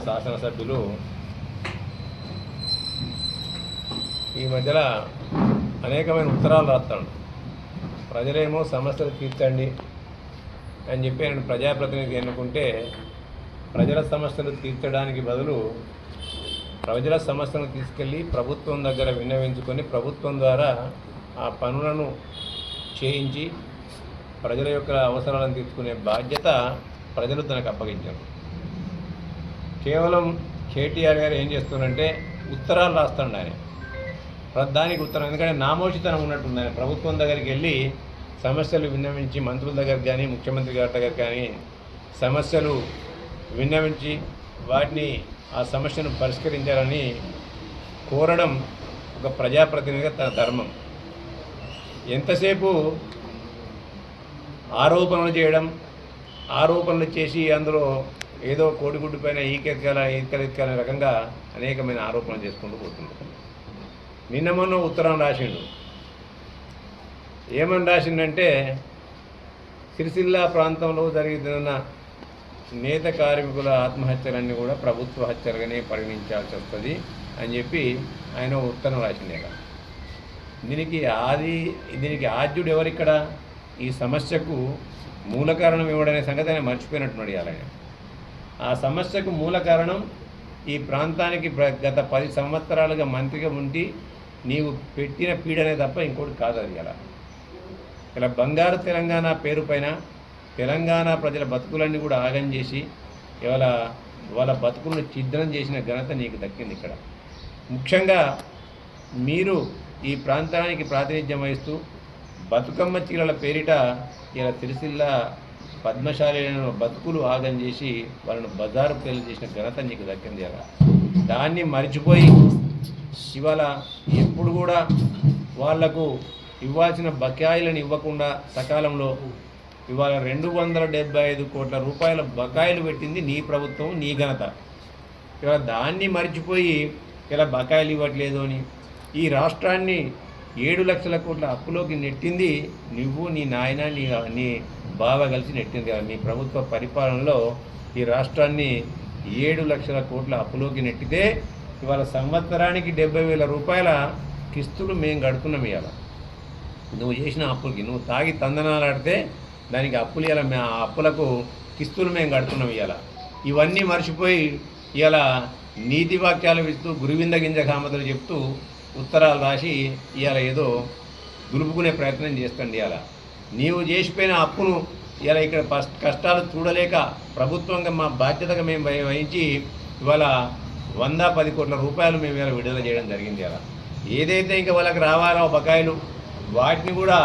శాసనసభ్యులు ఈ మధ్యలో అనేకమైన ఉత్తరాలు రాస్తాడు. ప్రజలేమో సమస్యలు తీర్చండి అని చెప్పి ఆయన ప్రజాప్రతినిధి ఎన్నుకుంటే ప్రజల సమస్యలు తీర్చడానికి బదులు ప్రజల సమస్యలను తీసుకెళ్ళి ప్రభుత్వం దగ్గర విన్నవించుకొని ప్రభుత్వం ద్వారా ఆ పనులను చేయించి ప్రజల యొక్క అవసరాలను తీర్చుకునే బాధ్యత ప్రజలు తనకు అప్పగించారు. కేవలం కేటీఆర్ గారు ఏం చేస్తున్నారంటే ఉత్తరాలు రాస్తాడు ఆయన, దానికి ఉత్తరం. ఎందుకంటే నామోషితనం ఉన్నట్టుంది. ఆయన ప్రభుత్వం దగ్గరికి వెళ్ళి సమస్యలు విన్నవించి మంత్రుల దగ్గర కానీ ముఖ్యమంత్రి గారి దగ్గర కానీ సమస్యలు విన్నవించి వాటిని ఆ సమస్యను పరిష్కరించాలని కోరడం ఒక ప్రజాప్రతినిధిగా తన ధర్మం. ఎంతసేపు ఆరోపణలు చేయడం, ఆరోపణలు చేసి అందులో ఏదో కోడిగుడ్డు పైన ఈకెత్కాలనే రకంగా అనేకమైన ఆరోపణలు చేసుకుంటూ పోతున్నారు. నిన్న మొన్న ఉత్తరం రాసిండు. ఏమని రాసిండంటే సిరిసిల్ల ప్రాంతంలో జరిగిన నేత కార్మికుల ఆత్మహత్యలన్నీ కూడా ప్రభుత్వ హత్యలుగానే పరిగణించాల్సి వస్తుంది అని చెప్పి ఆయన ఉత్తరం రాసిండే. దీనికి ఆద్యుడు ఎవరిక్కడ? ఈ సమస్యకు మూల కారణం ఇవ్వడనే సంగతి ఆయన మర్చిపోయినట్టున్నాడు. అలాగే ఆ సమస్యకు మూల కారణం ఈ ప్రాంతానికి గత 10 సంవత్సరాలుగా మంత్రిగా ఉండి నీవు పెట్టిన పీడనే తప్ప ఇంకోటి కాదు. అది ఇలా బంగారు తెలంగాణ పేరు పైన తెలంగాణ ప్రజల బతుకులన్నీ కూడా ఆగం చేసి ఇవాళ వాళ్ళ బతుకులను ఛిద్రం చేసిన ఘనత నీకు దక్కింది. ఇక్కడ ముఖ్యంగా మీరు ఈ ప్రాంతానికి ప్రాతినిధ్యం వహిస్తూ బతుకమ్మ చీరల పేరిట ఇలా సిరిసిల్ల పద్మశాలీలను బతుకులు ఆగం చేసి వాళ్ళను బజారు పేర్లు చేసిన ఘనత నీకు దక్కింది. అలా దాన్ని మర్చిపోయి ఇవాళ ఎప్పుడు కూడా వాళ్లకు ఇవ్వాల్సిన బకాయిలను ఇవ్వకుండా సకాలంలో ఇవాళ 275 కోట్ల రూపాయల బకాయిలు పెట్టింది నీ ప్రభుత్వం, నీ ఘనత. ఇవాళ దాన్ని మర్చిపోయి ఇలా బకాయిలు ఇవ్వట్లేదు అని ఈ రాష్ట్రాన్ని 7 లక్షల కోట్ల అప్పులోకి నెట్టింది నువ్వు, నీ నాయన, నీ బావ కలిసి నెట్టింది కదా. నీ ప్రభుత్వ పరిపాలనలో ఈ రాష్ట్రాన్ని 7 లక్షల కోట్ల అప్పులోకి నెట్టితే ఇవాళ సంవత్సరానికి 70,000 రూపాయల కిస్తులు మేము కడుతున్నాం. ఇవాళ నువ్వు చేసిన అప్పులకి నువ్వు తాగి తందనాలాడితే దానికి అప్పులు ఇవాళ ఆ అప్పులకు కిస్తులు మేము కడుతున్నాం. ఇవాళ ఇవన్నీ మర్చిపోయి ఇవాళ నీతి వాక్యాలు ఇస్తూ గురువింద గింజ కామతలు చెప్తూ ఉత్తరాలు రాసి ఇవాళ ఏదో దులుపుకునే ప్రయత్నం చేస్తుంది. ఇవాళ నీవు చేసిపోయిన అప్పును ఇలా ఇక్కడ కష్టాలు చూడలేక ప్రభుత్వంగా మా బాధ్యతగా మేము వహించి ఇవాళ 110 కోట్ల రూపాయలు మేము ఇలా విడుదల చేయడం జరిగింది. అలా ఏదైతే ఇంకా వాళ్ళకి రావాలో బకాయిలు వాటిని కూడా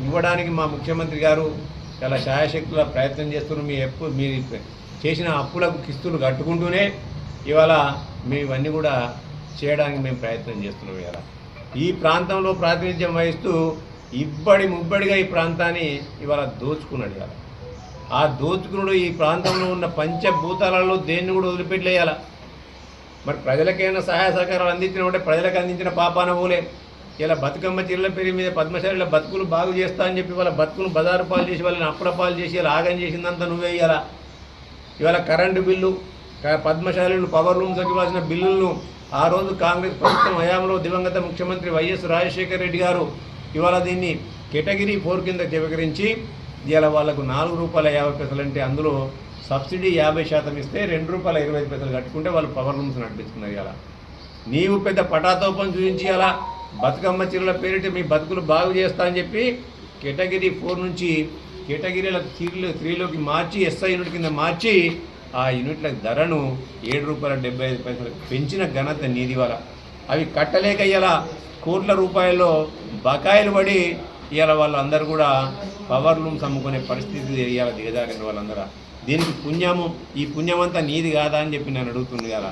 ఇవ్వడానికి మా ముఖ్యమంత్రి గారు చాలా శాయశక్తుల ప్రయత్నం చేస్తున్నారు. మీరు చేసిన అప్పులకు కిస్తులు కట్టుకుంటూనే ఇవాళ మేము ఇవన్నీ కూడా చేయడానికి మేము ప్రయత్నం చేస్తున్నాం. ఇవాళ ఈ ప్రాంతంలో ప్రాతినిధ్యం వహిస్తూ ముబ్బడిగా ఈ ప్రాంతాన్ని ఇవాళ దోచుకున్నాడు. ఇవాళ ఆ దోచుకున్నాడు ఈ ప్రాంతంలో ఉన్న పంచభూతాలలో దేన్ని కూడా వదిలిపెట్టలేయాల. మరి ప్రజలకైనా సహాయ సహకారాలు అందించినప్పుడే ప్రజలకు అందించిన పాపాన పోలే. ఇలా బతుకమ్మ చీరల పేరు మీద పద్మశాలిల బతుకులు బాగు చేస్తా అని చెప్పి వాళ్ళ బతుకులు బజారు పాలు చేసి వాళ్ళని అప్పుల పాలు చేసి ఇలా ఆగం చేసిందంతా నువ్వే. ఇవాళ కరెంటు బిల్లు, పద్మశాలీలు పవర్ రూమ్స్కి ఇవ్వాల్సిన బిల్లులను ఆ రోజు కాంగ్రెస్ ప్రభుత్వం హయాంలో దివంగత ముఖ్యమంత్రి వైఎస్ రాజశేఖర రెడ్డి గారు ఇవాళ దీన్ని కేటగిరీ 4 కింద చివకరించి ఇవాళ వాళ్ళకు ₹4.50 అంటే అందులో సబ్సిడీ 50% ఇస్తే ₹2.25 కట్టుకుంటే వాళ్ళు పవర్ రూమ్స్ నడిపిస్తున్నారు. ఇవాళ నీవు పెద్ద పటాతోపం చూపించి అలా బతుకమ్మ చీరల పేరిట మీ బతుకులు బాగు చేస్తా అని చెప్పి కేటగిరీ 4 నుంచి కేటగిరీల 3లోకి మార్చి SI యూనిట్ కింద మార్చి ఆ యూనిట్ల ధరను ₹7.75 పెంచిన ఘనత నీది. వల్ల అవి కట్టలేక ఇలా కోట్ల రూపాయల్లో బకాయిలు పడి ఇవాళ వాళ్ళందరూ కూడా పవర్ లూమ్స్ అమ్ముకునే పరిస్థితి ఇవాళ దిగజారిన వాళ్ళందరూ. దీనికి ఈ పుణ్యమంతా నీది కాదా అని చెప్పి నేను అడుగుతుంది కదా.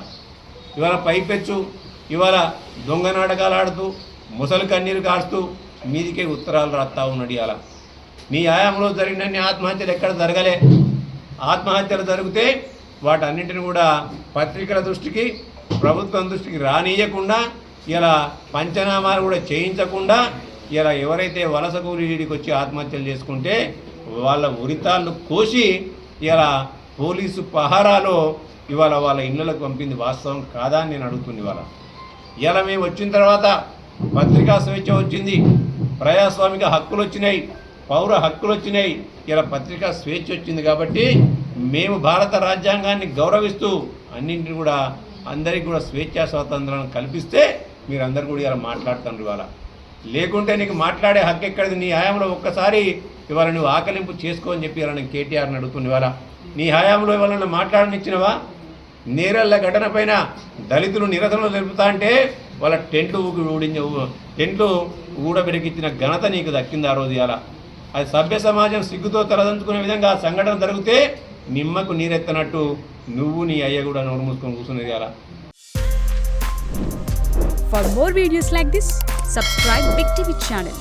ఇవాళ పైపెచ్చు ఇవాళ దొంగ నాటకాలు ఆడుతూ ముసలి కన్నీరు కాస్తూ మీదికే ఉత్తరాలు రాస్తా ఉన్నాడు. ఇవాళ నీ హయాంలో జరిగినన్ని ఆత్మహత్యలు ఎక్కడ జరగలే. ఆత్మహత్యలు జరిగితే వాటన్నింటిని కూడా పత్రికల దృష్టికి ప్రభుత్వం దృష్టికి రానియకుండా ఇలా పంచనామాలు కూడా చేయించకుండా ఇలా ఎవరైతే వలస కూలీడికి వచ్చి ఆత్మహత్యలు చేసుకుంటే వాళ్ళ ఉరితాళ్ళు కోసి ఇలా పోలీసు పహారాలో ఇవాళ వాళ్ళ ఇళ్ళకు పంపింది వాస్తవం కాదా అని నేను అడుగుతుంది. ఇవాళ మేము వచ్చిన తర్వాత పత్రికా స్వేచ్ఛ వచ్చింది, ప్రజాస్వామిక హక్కులు వచ్చినాయి, పౌర హక్కులు వచ్చినాయి, ఇలా పత్రికా స్వేచ్ఛ వచ్చింది. కాబట్టి మేము భారత రాజ్యాంగాన్ని గౌరవిస్తూ అన్నింటిని కూడా అందరికీ కూడా స్వేచ్ఛా స్వాతంత్రాలను కల్పిస్తే మీరందరూ కూడా ఇలా మాట్లాడుతున్నారు. ఇవాళ లేకుంటే నీకు మాట్లాడే హక్కు ఎక్కడిది? నీ హయాంలో ఒక్కసారి ఇవాళ నువ్వు ఆకలింపు చేసుకో అని చెప్పి ఇలా నేను కేటీఆర్ని అడుగుతుంది. ఇవాళ నీ హయాంలో ఇవాళ మాట్లాడనిచ్చినవా? నేరళ్ళ ఘటన పైన దళితులు నిరసనలు తెలుపుతా అంటే వాళ్ళ టెంట్లు ఊడబెరికిచ్చిన ఘనత నీకు దక్కింది ఆ రోజు. ఇలా అది సభ్య సమాజం సిగ్గుతో తలదంచుకునే విధంగా ఆ సంఘటన జరిగితే నిమ్మకు నీరెత్తనట్టు నువ్వు నీ అయ్య కూడా నోరు మూసుకొని కూర్చున్నది. అలా For more videos like this, subscribe Big TV channel.